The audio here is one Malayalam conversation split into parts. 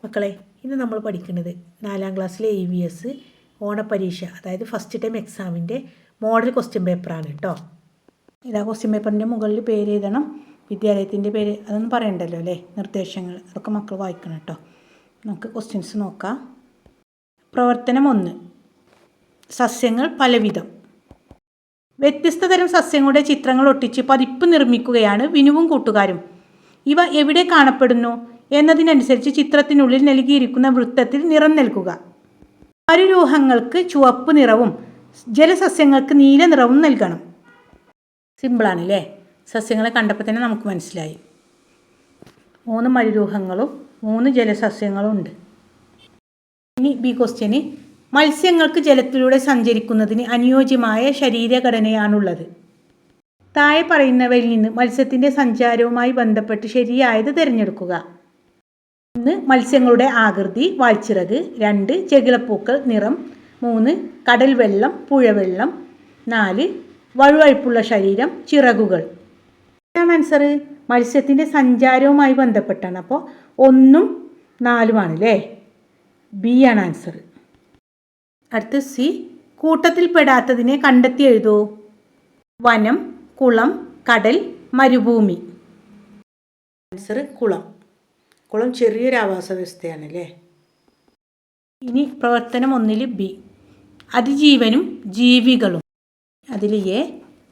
മക്കളെ, ഇന്ന് നമ്മൾ പഠിക്കുന്നത് 4ാം ക്ലാസ്സിലെ EVS ഓണപരീക്ഷ, അതായത് ഫസ്റ്റ് ടൈം എക്സാമിൻ്റെ മോഡൽ ക്വസ്റ്റ്യൻ പേപ്പറാണ് കേട്ടോ. ഇതാ ക്വസ്റ്റ്യൻ പേപ്പറിൻ്റെ മുകളിൽ പേര് എഴുതണം, വിദ്യാലയത്തിൻ്റെ പേര് അതൊന്നും പറയണ്ടല്ലോ അല്ലേ, നിർദ്ദേശങ്ങൾ അതൊക്കെ മക്കൾ വായിക്കണം കേട്ടോ. നമുക്ക് ക്വസ്റ്റ്യൻസ് നോക്കാം. പ്രവർത്തനം 1. സസ്യങ്ങൾ പലവിധം. വ്യത്യസ്ത തരം സസ്യങ്ങളുടെ ചിത്രങ്ങൾ ഒട്ടിച്ച് പതിപ്പ് നിർമ്മിക്കുകയാണ് വിനുവും കൂട്ടുകാരും. ഇവ എവിടെ കാണപ്പെടുന്നു എന്നതിനനുസരിച്ച് ചിത്രത്തിനുള്ളിൽ നൽകിയിരിക്കുന്ന വൃത്തത്തിൽ നിറം നൽകുക. മരുരൂഹങ്ങൾക്ക് ചുവപ്പ് നിറവും ജലസസ്യങ്ങൾക്ക് നീല നിറവും നൽകണം. സിമ്പിളാണ് അല്ലേ? സസ്യങ്ങളെ കണ്ടപ്പോൾ തന്നെ നമുക്ക് മനസ്സിലായി. 3 മരുരൂഹങ്ങളും 3 ജലസസ്യങ്ങളും ഉണ്ട്. ഇനി ബി ക്വസ്റ്റ്യന്, മത്സ്യങ്ങൾക്ക് ജലത്തിലൂടെ സഞ്ചരിക്കുന്നതിന് അനുയോജ്യമായ ശരീരഘടനയാണുള്ളത്. താഴെ പറയുന്നവയിൽ നിന്ന് മത്സ്യത്തിൻ്റെ സഞ്ചാരവുമായി ബന്ധപ്പെട്ട് ശരിയായത് തിരഞ്ഞെടുക്കുക. 1. മത്സ്യങ്ങളുടെ ആകൃതി, വാൽച്ചിറക്. 2. ചെകിളപ്പൂക്കൾ, നിറം. 3. കടൽ വെള്ളം, പുഴവെള്ളം. 4. വഴുവഴുപ്പുള്ള ശരീരം, ചിറകുകൾ. ഏതാണ് ആൻസർ? മത്സ്യത്തിൻ്റെ സഞ്ചാരവുമായി ബന്ധപ്പെട്ടാണ്. അപ്പോൾ 1ഉം 4ഉം അല്ലേ? ബി ആണ് ആൻസർ. അടുത്ത് സി. കൂട്ടത്തിൽപ്പെടാത്തതിനെ കണ്ടെത്തി എഴുതൂ. വനം, കുളം, കടൽ, മരുഭൂമി. ആൻസർ കുളം. കുളം ചെറിയൊരു ആവാസ വ്യവസ്ഥയാണ് അല്ലേ? ഇനി പ്രവർത്തനം 1 ബി. അതിജീവനും ജീവികളും. അതിൽ എ.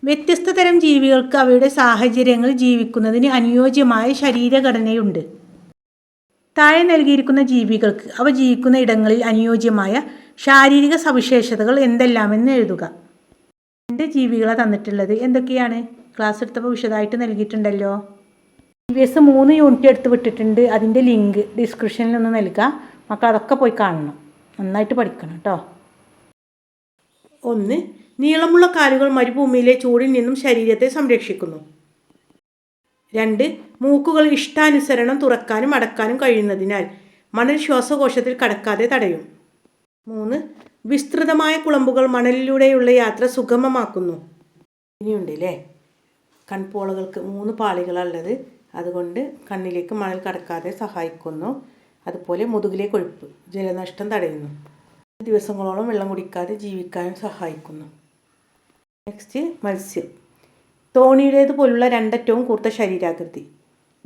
വ്യത്യസ്ത തരം ജീവികൾക്ക് അവയുടെ സാഹചര്യങ്ങളിൽ ജീവിക്കുന്നതിന് അനുയോജ്യമായ ശരീരഘടനയുണ്ട്. താഴെ നൽകിയിരിക്കുന്ന ജീവികൾക്ക് അവ ജീവിക്കുന്ന ഇടങ്ങളിൽ അനുയോജ്യമായ ശാരീരിക സവിശേഷതകൾ എന്തെല്ലാമെന്ന് എഴുതുക. 2 ജീവികളാണ് തന്നിട്ടുള്ളത്. എന്തൊക്കെയാണ്? ക്ലാസ് എടുത്തപ്പോൾ വിശദമായിട്ട് നൽകിയിട്ടുണ്ടല്ലോ. EVS 3 യൂണിറ്റ് എടുത്ത് വിട്ടിട്ടുണ്ട്. അതിൻ്റെ ലിങ്ക് ഡിസ്ക്രിപ്ഷനിൽ നൽകാം. മക്കൾ അതൊക്കെ പോയി കാണണം, നന്നായിട്ട് പഠിക്കണം കേട്ടോ. 1. നീളമുള്ള കാലുകൾ മരുഭൂമിയിലെ ചൂടിൽ നിന്നും ശരീരത്തെ സംരക്ഷിക്കുന്നു. 2. മൂക്കുകൾ ഇഷ്ടാനുസരണം തുറക്കാനും അടക്കാനും കഴിയുന്നതിനാൽ മണൽ ശ്വാസകോശത്തിൽ കടക്കാതെ തടയും. 3. വിസ്തൃതമായ കുളമ്പുകൾ മണലിലൂടെയുള്ള യാത്ര സുഗമമാക്കുന്നു. ഇനിയുണ്ട് അല്ലേ? കൺപോളകൾക്ക് 3 പാളികളുള്ളത്, അതുകൊണ്ട് കണ്ണിലേക്ക് മണൽ കടക്കാതെ സഹായിക്കുന്നു. അതുപോലെ മുതുകിലെ കൊഴുപ്പ് ജലനഷ്ടം തടയുന്നു. ദിവസങ്ങളോളം വെള്ളം കുടിക്കാതെ ജീവിക്കാനും സഹായിക്കുന്നു. നെക്സ്റ്റ് മത്സ്യം. തോണിയുടേതുപോലുള്ള 2 അറ്റവും കൂർത്ത ശരീരാകൃതി,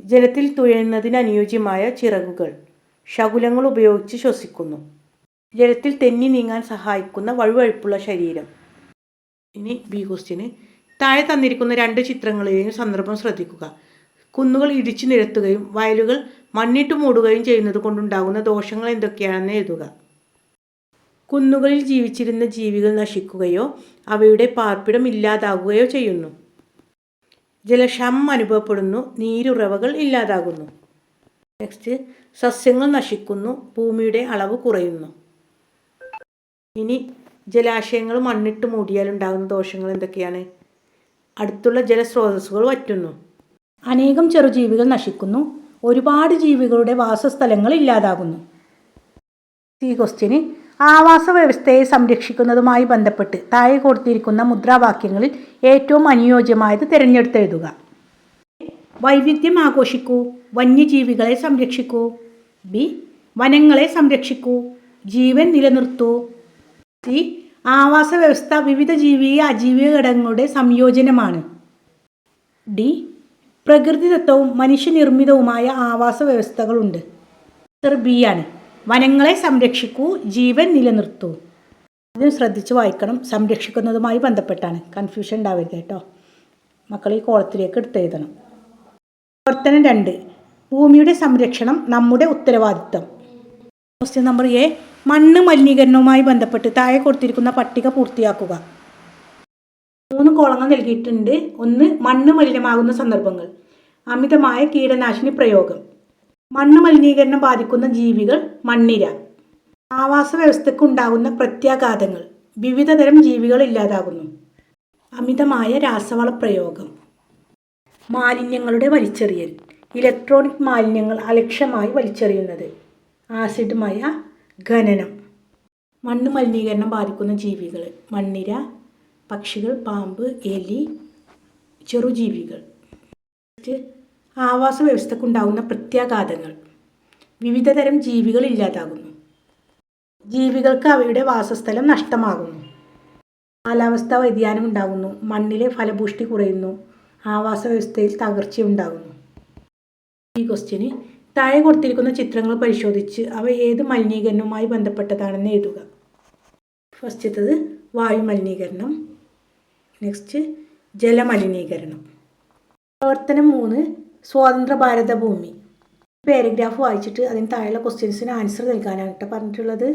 ജലത്തിൽ തുഴയുന്നതിന് അനുയോജ്യമായ ചിറകുകൾ, ശകുലങ്ങൾ ഉപയോഗിച്ച് ശ്വസിക്കുന്നു. ജലത്തിൽ തെന്നി നീങ്ങാൻ സഹായിക്കുന്ന വഴുവഴുപ്പുള്ള ശരീരം. ഇനി ബി ക്വസ്റ്റ്യന്, താഴെ തന്നിരിക്കുന്ന 2 ചിത്രങ്ങളെയും സന്ദർഭം ശ്രദ്ധിക്കുക. കുന്നുകൾ ഇടിച്ചു നിരത്തുകയും വയലുകൾ മണ്ണിട്ട് മൂടുകയും ചെയ്യുന്നത് കൊണ്ടുണ്ടാകുന്ന ദോഷങ്ങൾ എന്തൊക്കെയാണെന്ന് എഴുതുക. കുന്നുകളിൽ ജീവിച്ചിരുന്ന ജീവികൾ നശിക്കുകയോ അവയുടെ പാർപ്പിടം ഇല്ലാതാകുകയോ ചെയ്യുന്നു. ജലക്ഷാമം അനുഭവപ്പെടുന്നു, നീരുറവകൾ ഇല്ലാതാകുന്നു. നെക്സ്റ്റ്, സസ്യങ്ങൾ നശിക്കുന്നു, ഭൂമിയുടെ അളവ് കുറയുന്നു. ഇനി ജലാശയങ്ങൾ മണ്ണിട്ട് മൂടിയാൽ ഉണ്ടാകുന്ന ദോഷങ്ങൾ എന്തൊക്കെയാണ്? അടുത്തുള്ള ജലസ്രോതസ്സുകൾ വറ്റുന്നു, അനേകം ചെറുജീവികൾ നശിക്കുന്നു, ഒരുപാട് ജീവികളുടെ വാസസ്ഥലങ്ങൾ ഇല്ലാതാകുന്നു. ഈ ക്വസ്റ്റ്യന്, ആവാസ വ്യവസ്ഥയെ സംരക്ഷിക്കുന്നതുമായി ബന്ധപ്പെട്ട് താഴെ കൊടുത്തിരിക്കുന്ന മുദ്രാവാക്യങ്ങളിൽ ഏറ്റവും അനുയോജ്യമായത് തിരഞ്ഞെടുത്തെഴുതുക. വൈവിധ്യം ആഘോഷിക്കൂ, വന്യജീവികളെ സംരക്ഷിക്കൂ. ബി. വനങ്ങളെ സംരക്ഷിക്കൂ, ജീവൻ നിലനിർത്തൂ. സി. ആവാസ വ്യവസ്ഥ വിവിധ ജീവിക അജീവിക ഘടകങ്ങളുടെ സംയോജനമാണ്. ഡി. പ്രകൃതിദത്തവും മനുഷ്യനിർമ്മിതവുമായ ആവാസ വ്യവസ്ഥകളുണ്ട്. ആൻസർ ബി ആണ്. വനങ്ങളെ സംരക്ഷിക്കൂ, ജീവൻ നിലനിർത്തൂ. അതിന് ശ്രദ്ധിച്ച് വായിക്കണം, സംരക്ഷിക്കുന്നതുമായി ബന്ധപ്പെട്ടാണ്, കൺഫ്യൂഷൻ ഉണ്ടാവരുത് കേട്ടോ. മക്കൾ ഈ കോളത്തിലേക്ക് എടുത്തെഴുതണം. പ്രവർത്തനം 2. ഭൂമിയുടെ സംരക്ഷണം നമ്മുടെ ഉത്തരവാദിത്തം. Question number A. മണ്ണ് മലിനീകരണവുമായി ബന്ധപ്പെട്ട് താഴെ കൊടുത്തിരിക്കുന്ന പട്ടിക പൂർത്തിയാക്കുക. 3 കോളങ്ങൾ നൽകിയിട്ടുണ്ട്. 1. മണ്ണ് മലിനമാകുന്ന സന്ദർഭങ്ങൾ. അമിതമായ കീടനാശിനി പ്രയോഗം. മണ്ണ് മലിനീകരണം ബാധിക്കുന്ന ജീവികൾ, മണ്ണിര. ആവാസ വ്യവസ്ഥയ്ക്ക് ഉണ്ടാകുന്ന പ്രത്യാഘാതങ്ങൾ, വിവിധ തരം ജീവികൾ ഇല്ലാതാകുന്നു. അമിതമായ രാസവള പ്രയോഗം. മാലിന്യങ്ങളുടെ വലിച്ചെറിയൽ. ഇലക്ട്രോണിക് മാലിന്യങ്ങൾ അലക്ഷ്യമായി വലിച്ചെറിയുന്നത്. ആസിഡ് മയ ഖനനം. മണ്ണ് മലിനീകരണം ബാധിക്കുന്ന ജീവികൾ, മണ്ണിര, പക്ഷികൾ, പാമ്പ്, എലി, ചെറുജീവികൾ. ആവാസ വ്യവസ്ഥക്കുണ്ടാകുന്ന പ്രത്യാഘാതങ്ങൾ. വിവിധതരം ജീവികൾ ഇല്ലാതാകുന്നു. ജീവികൾക്ക് അവയുടെ വാസസ്ഥലം നഷ്ടമാകുന്നു. കാലാവസ്ഥാ വ്യതിയാനം ഉണ്ടാകുന്നു. മണ്ണിലെ ഫലപുഷ്ടി കുറയുന്നു. ആവാസ വ്യവസ്ഥയിൽ തകർച്ചയുണ്ടാകുന്നു. ഈ ക്വസ്റ്റ്യന് താഴെ കൊടുത്തിരിക്കുന്ന ചിത്രങ്ങൾ പരിശോധിച്ച് അവ ഏത് മലിനീകരണവുമായി ബന്ധപ്പെട്ടതാണെന്ന് എഴുതുക. ഫസ്റ്റത്തത് വായു മലിനീകരണം. നെക്സ്റ്റ് ജലമലിനീകരണം. പ്രവർത്തനം 3 സ്വതന്ത്ര ഭാരത ഭൂമി. പാരഗ്രാഫ് വായിച്ചിട്ട് അതിന് താഴെയുള്ള ക്വസ്റ്റ്യൻസിന് ആൻസർ നൽകാനാണ് പറഞ്ഞിട്ടുള്ളത്.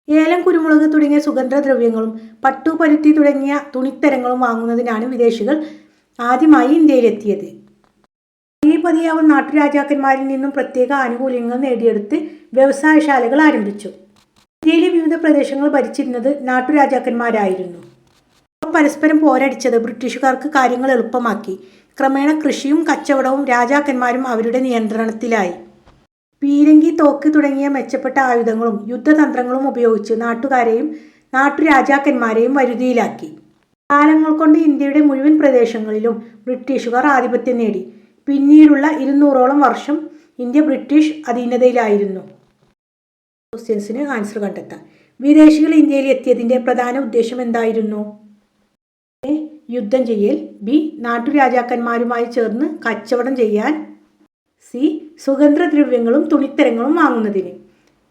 ഏലം, കുരുമുളക് തുടങ്ങിയ സുഗന്ധദ്രവ്യങ്ങളും പട്ടു, പരുത്തി തുടങ്ങിയ തുണിത്തരങ്ങളും വാങ്ങുന്നതിനാണ് വിദേശികൾ ആദ്യമായി ഇന്ത്യയിലെത്തിയത്. പതിയെ അവർ നാട്ടുരാജാക്കന്മാരിൽ നിന്നും പ്രത്യേക ആനുകൂല്യങ്ങൾ നേടിയെടുത്ത് വ്യവസായശാലകൾ ആരംഭിച്ചു. ഇന്ത്യയിലെ വിവിധ പ്രദേശങ്ങൾ ഭരിച്ചിരുന്നത് നാട്ടുരാജാക്കന്മാരായിരുന്നു. പരസ്പരം പോരടിച്ചത് ബ്രിട്ടീഷുകാർക്ക് കാര്യങ്ങൾ എളുപ്പമാക്കി. ക്രമേണ കൃഷിയും കച്ചവടവും രാജാക്കന്മാരും അവരുടെ നിയന്ത്രണത്തിലായി. പീരങ്കി, തോക്ക് തുടങ്ങിയ മെച്ചപ്പെട്ട ആയുധങ്ങളും യുദ്ധതന്ത്രങ്ങളും ഉപയോഗിച്ച് നാട്ടുകാരെയും നാട്ടുരാജാക്കന്മാരെയും വരുതിയിലാക്കി. കാലങ്ങൾ കൊണ്ട് ഇന്ത്യയുടെ മുഴുവൻ പ്രദേശങ്ങളിലും ബ്രിട്ടീഷുകാർ ആധിപത്യം നേടി. പിന്നീടുള്ള 200ഓളം വർഷം ഇന്ത്യ ബ്രിട്ടീഷ് അധീനതയിലായിരുന്നു. ക്വസ്റ്റ്യൻസിന് ആൻസർ കണ്ടെത്താം. വിദേശികൾ ഇന്ത്യയിൽ എത്തിയതിൻ്റെ പ്രധാന ഉദ്ദേശം എന്തായിരുന്നു? എ. യുദ്ധം ചെയ്യൽ. ബി. നാട്ടുരാജാക്കന്മാരുമായി ചേർന്ന് കച്ചവടം ചെയ്യാൻ. സി. സുഗന്ധദ്രവ്യങ്ങളും തുണിത്തരങ്ങളും വാങ്ങുന്നതിന്.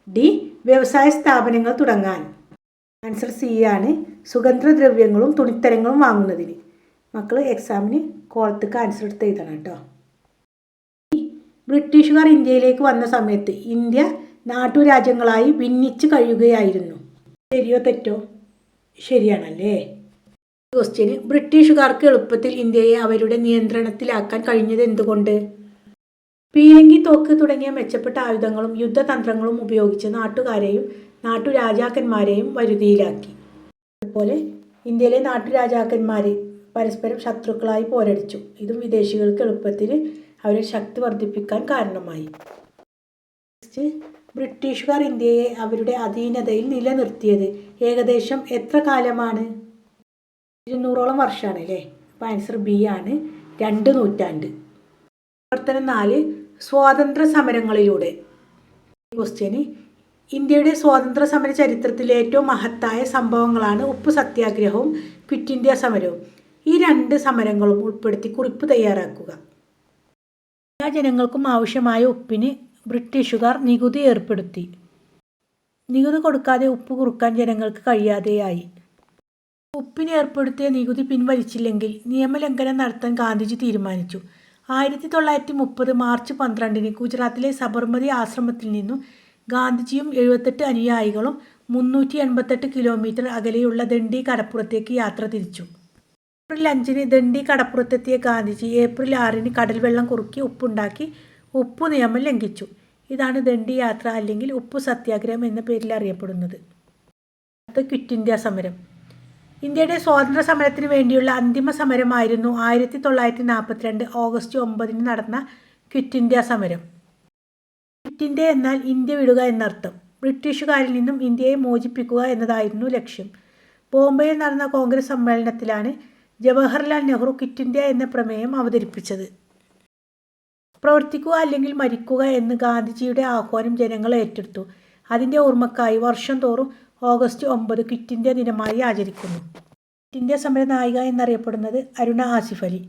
ഡി. വ്യവസായ സ്ഥാപനങ്ങൾ തുടങ്ങാൻ. ആൻസർ സി ആണ്, സുഗന്ധദ്രവ്യങ്ങളും തുണിത്തരങ്ങളും വാങ്ങുന്നതിന്. മക്കൾ എക്സാമിന് കോളത്തേക്ക് ആൻസർ എടുത്ത് എഴുതണം കേട്ടോ. ബ്രിട്ടീഷുകാർ ഇന്ത്യയിലേക്ക് വന്ന സമയത്ത് ഇന്ത്യ നാട്ടുരാജ്യങ്ങളായി ഭിന്നിച്ച് കഴിയുകയായിരുന്നു. ശരിയോ തെറ്റോ? ശരിയാണല്ലേ. ക്വസ്റ്റ്യന് ബ്രിട്ടീഷുകാർക്ക് എളുപ്പത്തിൽ ഇന്ത്യയെ അവരുടെ നിയന്ത്രണത്തിലാക്കാൻ കഴിഞ്ഞത് എന്തുകൊണ്ട്? പീരങ്കി, തോക്ക് തുടങ്ങിയ മെച്ചപ്പെട്ട ആയുധങ്ങളും യുദ്ധതന്ത്രങ്ങളും ഉപയോഗിച്ച് നാട്ടുകാരെയും നാട്ടുരാജാക്കന്മാരെയും വരുതിയിലാക്കി. അതുപോലെ ഇന്ത്യയിലെ നാട്ടുരാജാക്കന്മാർ പരസ്പരം ശത്രുക്കളായി പോരടിച്ചു. ഇതും വിദേശികൾക്ക് എളുപ്പത്തിൽ അവരുടെ ശക്തി വർദ്ധിപ്പിക്കാൻ കാരണമായി. ബ്രിട്ടീഷുകാർ ഇന്ത്യയെ അവരുടെ അധീനതയിൽ നിലനിർത്തിയത് ഏകദേശം എത്ര കാലമാണ്? 200ഓളം വർഷമാണ് അല്ലേ. അപ്പോൾ ആൻസർ ബി ആണ്, 2 നൂറ്റാണ്ട്. പ്രവർത്തനം 4 സ്വാതന്ത്ര്യ സമരങ്ങളിലൂടെ. ക്വസ്റ്റ്യന് ഇന്ത്യയുടെ സ്വാതന്ത്ര്യ സമര ചരിത്രത്തിലെ ഏറ്റവും മഹത്തായ സംഭവങ്ങളാണ് ഉപ്പ് സത്യാഗ്രഹവും ക്വിറ്റ് ഇന്ത്യ സമരവും. ഈ 2 സമരങ്ങളും ഉൾപ്പെടുത്തി കുറിപ്പ് തയ്യാറാക്കുക. എല്ലാ ജനങ്ങൾക്കും ആവശ്യമായ ഉപ്പിന് ബ്രിട്ടീഷുകാർ നികുതി ഏർപ്പെടുത്തി. നികുതി കൊടുക്കാതെ ഉപ്പ് കുറുക്കാൻ ജനങ്ങൾക്ക് കഴിയാതെയായി. ഉപ്പിന് ഏർപ്പെടുത്തിയ നികുതി പിൻവലിച്ചില്ലെങ്കിൽ നിയമലംഘനം നടത്താൻ ഗാന്ധിജി തീരുമാനിച്ചു. 1930 മാർച്ച് 12 ഗുജറാത്തിലെ സബർമതി ആശ്രമത്തിൽ നിന്നും ഗാന്ധിജിയും 78 അനുയായികളും 388 കിലോമീറ്റർ അകലെയുള്ള ദണ്ഡി കടപ്പുറത്തേക്ക് യാത്ര തിരിച്ചു. ഏപ്രിൽ 5 ദണ്ഡി കടപ്പുറത്തെത്തിയ ഗാന്ധിജി ഏപ്രിൽ 6 കടൽ വെള്ളം കുറുക്കി ഉപ്പുണ്ടാക്കി ഉപ്പു നിയമം ലംഘിച്ചു. ഇതാണ് ദണ്ഡി യാത്ര അല്ലെങ്കിൽ ഉപ്പു സത്യാഗ്രഹം എന്ന പേരിൽ അറിയപ്പെടുന്നത്. അടുത്ത ക്വിറ്റ് ഇന്ത്യ സമരം. ഇന്ത്യയുടെ സ്വാതന്ത്ര്യ സമരത്തിന് വേണ്ടിയുള്ള അന്തിമ സമരമായിരുന്നു 1942 ഓഗസ്റ്റ് 9 നടന്ന ക്വിറ്റ് ഇന്ത്യ സമരം. ക്വിറ്റ് ഇന്ത്യ എന്നാൽ ഇന്ത്യ വിടുക എന്നർത്ഥം. ബ്രിട്ടീഷുകാരിൽ നിന്നും ഇന്ത്യയെ മോചിപ്പിക്കുക എന്നതായിരുന്നു ലക്ഷ്യം. ബോംബെയിൽ നടന്ന കോൺഗ്രസ് സമ്മേളനത്തിലാണ് ജവഹർലാൽ നെഹ്റു ക്വിറ്റ് ഇന്ത്യ എന്ന പ്രമേയം അവതരിപ്പിച്ചത്. പ്രവർത്തിക്കുക അല്ലെങ്കിൽ മരിക്കുക എന്ന് ഗാന്ധിജിയുടെ ആഹ്വാനം ജനങ്ങൾ ഏറ്റെടുത്തു. അതിൻ്റെ ഓർമ്മക്കായി വർഷം തോറും ഓഗസ്റ്റ് 9 ക്വിറ്റ് ഇന്ത്യ ദിനമായി ആചരിക്കുന്നു. ക്വിറ്റ് ഇന്ത്യ സമര നായിക എന്നറിയപ്പെടുന്നത് അരുണ ആസിഫ് അലി.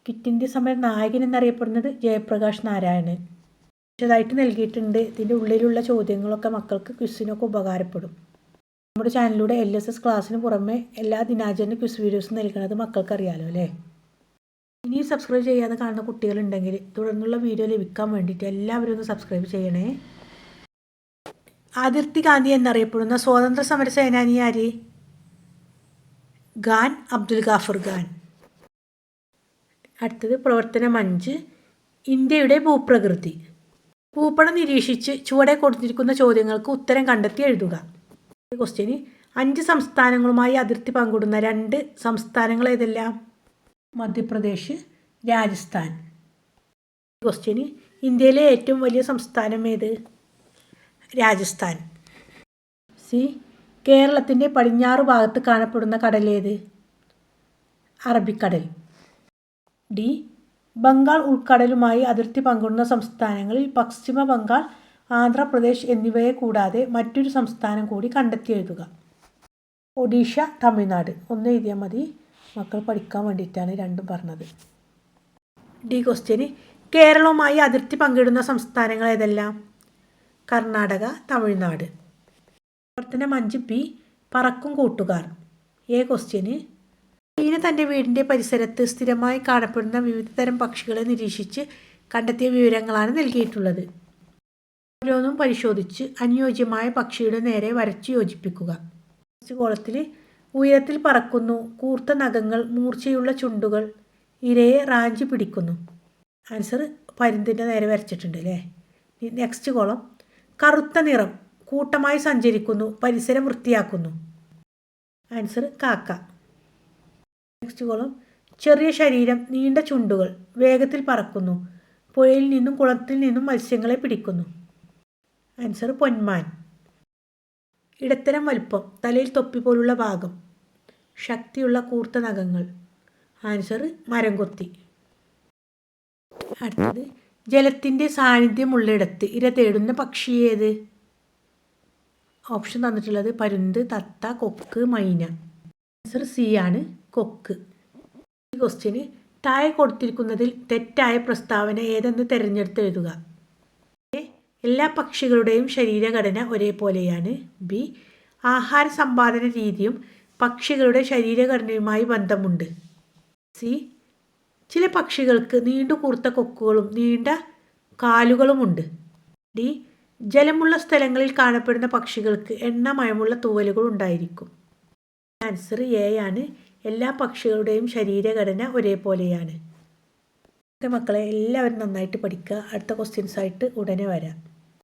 ക്വിറ്റ് ഇന്ത്യ സമര നായകൻ എന്നറിയപ്പെടുന്നത് ജയപ്രകാശ് നാരായണൻ. വിശദമായിട്ട് നൽകിയിട്ടുണ്ട്. ഇതിൻ്റെ ഉള്ളിലുള്ള ചോദ്യങ്ങളൊക്കെ മക്കൾക്ക് ക്വിസിനൊക്കെ ഉപകാരപ്പെടും. നമ്മുടെ ചാനലിലൂടെ LSS ക്ലാസ്സിന് പുറമെ എല്ലാ ദിനാചരണ ക്വിസ് വീഡിയോസും നൽകുന്നത് മക്കൾക്ക് അറിയാലോ അല്ലേ. ഇനി സബ്സ്ക്രൈബ് ചെയ്യാതെ കാണുന്ന കുട്ടികളുണ്ടെങ്കിൽ തുടർന്നുള്ള വീഡിയോ ലഭിക്കാൻ വേണ്ടിയിട്ട് എല്ലാവരും ഒന്ന് സബ്സ്ക്രൈബ് ചെയ്യണേ. അതിർത്തി ഗാന്ധി എന്നറിയപ്പെടുന്ന സ്വാതന്ത്ര്യ സമര സേനാനി ആര്? ഖാൻ അബ്ദുൽ ഗാഫർ ഖാൻ. അടുത്തത് പ്രവർത്തനം 5 ഇന്ത്യയുടെ ഭൂപ്രകൃതി. ഭൂപടം നിരീക്ഷിച്ച് ചുവടെ കൊടുത്തിരിക്കുന്ന ചോദ്യങ്ങൾക്ക് ഉത്തരം കണ്ടെത്തി എഴുതുക. ക്വസ്റ്റ്യന് 5 സംസ്ഥാനങ്ങളുമായി അതിർത്തി പങ്കിടുന്ന 2 സംസ്ഥാനങ്ങൾ ഏതെല്ലാം? മധ്യപ്രദേശ്, രാജസ്ഥാൻ. ക്വസ്റ്റ്യന് ഇന്ത്യയിലെ ഏറ്റവും വലിയ സംസ്ഥാനം ഏത്? രാജസ്ഥാൻ. സി. കേരളത്തിൻ്റെ പടിഞ്ഞാറ് ഭാഗത്ത് കാണപ്പെടുന്ന കടൽ ഏത്? അറബിക്കടൽ. ഡി. ബംഗാൾ ഉൾക്കടലുമായി അതിർത്തി പങ്കിടുന്ന സംസ്ഥാനങ്ങളിൽ പശ്ചിമ ബംഗാൾ, ആന്ധ്രാപ്രദേശ് എന്നിവയെ കൂടാതെ മറ്റൊരു സംസ്ഥാനം കൂടി കണ്ടെത്തി എഴുതുക. ഒഡീഷ, തമിഴ്നാട്. ഒന്ന് എഴുതിയാൽ മതി, മക്കൾ പഠിക്കാൻ വേണ്ടിയിട്ടാണ് രണ്ടും പറഞ്ഞത്. ഡി ക്വസ്റ്റ്യന് കേരളവുമായി അതിർത്തി പങ്കിടുന്ന സംസ്ഥാനങ്ങൾ ഏതെല്ലാം? കർണാടക, തമിഴ്നാട്. പ്രവർത്തനം 5 പറക്കും കൂട്ടുകാർ. എ ക്വസ്റ്റ്യന് ടീന തൻ്റെ വീടിൻ്റെ പരിസരത്ത് സ്ഥിരമായി കാണപ്പെടുന്ന വിവിധ തരം പക്ഷികളെ നിരീക്ഷിച്ച് കണ്ടെത്തിയ വിവരങ്ങളാണ് നൽകിയിട്ടുള്ളത്. ഓരോന്നും പരിശോധിച്ച് അനുയോജ്യമായ പക്ഷിയുടെ നേരെ വരച്ച് യോജിപ്പിക്കുക. ഫസ്റ്റ് കോളത്തിൽ ഉയരത്തിൽ പറക്കുന്നു, കൂർത്ത നഖങ്ങൾ, മൂർച്ചയുള്ള ചുണ്ടുകൾ, ഇരയെ റാഞ്ചി പിടിക്കുന്നു. ആൻസർ പരുന്തിൻ്റെ നേരെ വരച്ചിട്ടുണ്ട് അല്ലേ. നെക്സ്റ്റ് കോളം കറുത്ത നിറം, കൂട്ടമായി സഞ്ചരിക്കുന്നു, പരിസരം വൃത്തിയാക്കുന്നു. ആൻസർ കാക്ക. നെക്സ്റ്റ് കോളം ചെറിയ ശരീരം, നീണ്ട ചുണ്ടുകൾ, വേഗത്തിൽ പറക്കുന്നു, പുഴയിൽ നിന്നും കുളത്തിൽ നിന്നും മത്സ്യങ്ങളെ പിടിക്കുന്നു. ആൻസർ പൊന്മാൻ. ഇടത്തരം വലുപ്പം, തലയിൽ തൊപ്പി പോലുള്ള ഭാഗം, ശക്തിയുള്ള കൂർത്ത നഖങ്ങൾ. ആൻസർ മരംകൊത്തി. അടുത്തത് ജലത്തിൻ്റെ സാന്നിധ്യമുള്ളിടത്ത് ഇര തേടുന്ന പക്ഷി ഏത്? ഓപ്ഷൻ തന്നിട്ടുള്ളത് പരുന്ത്, തത്ത, കൊക്ക്, മൈന. ആൻസർ സി ആണ്, കൊക്ക്. ഈ ക്വസ്റ്റ്യന് താഴെ കൊടുത്തിരിക്കുന്നതിൽ തെറ്റായ പ്രസ്താവന ഏതെന്ന് തിരഞ്ഞെടുത്ത് എഴുതുക. എ എല്ലാ പക്ഷികളുടെയും ശരീരഘടന ഒരേപോലെയാണ്. ബി ആഹാര സമ്പാദന രീതിയും പക്ഷികളുടെ ശരീരഘടനയുമായി ബന്ധമുണ്ട്. സി ചില പക്ഷികൾക്ക് നീണ്ടു കൂർത്ത കൊക്കുകളും നീണ്ട കാലുകളുമുണ്ട്. ഡി ജലമുള്ള സ്ഥലങ്ങളിൽ കാണപ്പെടുന്ന പക്ഷികൾക്ക് എണ്ണമയമുള്ള തൂവലുകൾ ഉണ്ടായിരിക്കും. ആൻസർ എ ആണ്, എല്ലാ പക്ഷികളുടെയും ശരീരഘടന ഒരേപോലെയാണ്. മക്കളെ എല്ലാവരും നന്നായിട്ട് പഠിക്കുക. അടുത്ത ക്വസ്റ്റ്യൻസായിട്ട് ഉടനെ വരാം.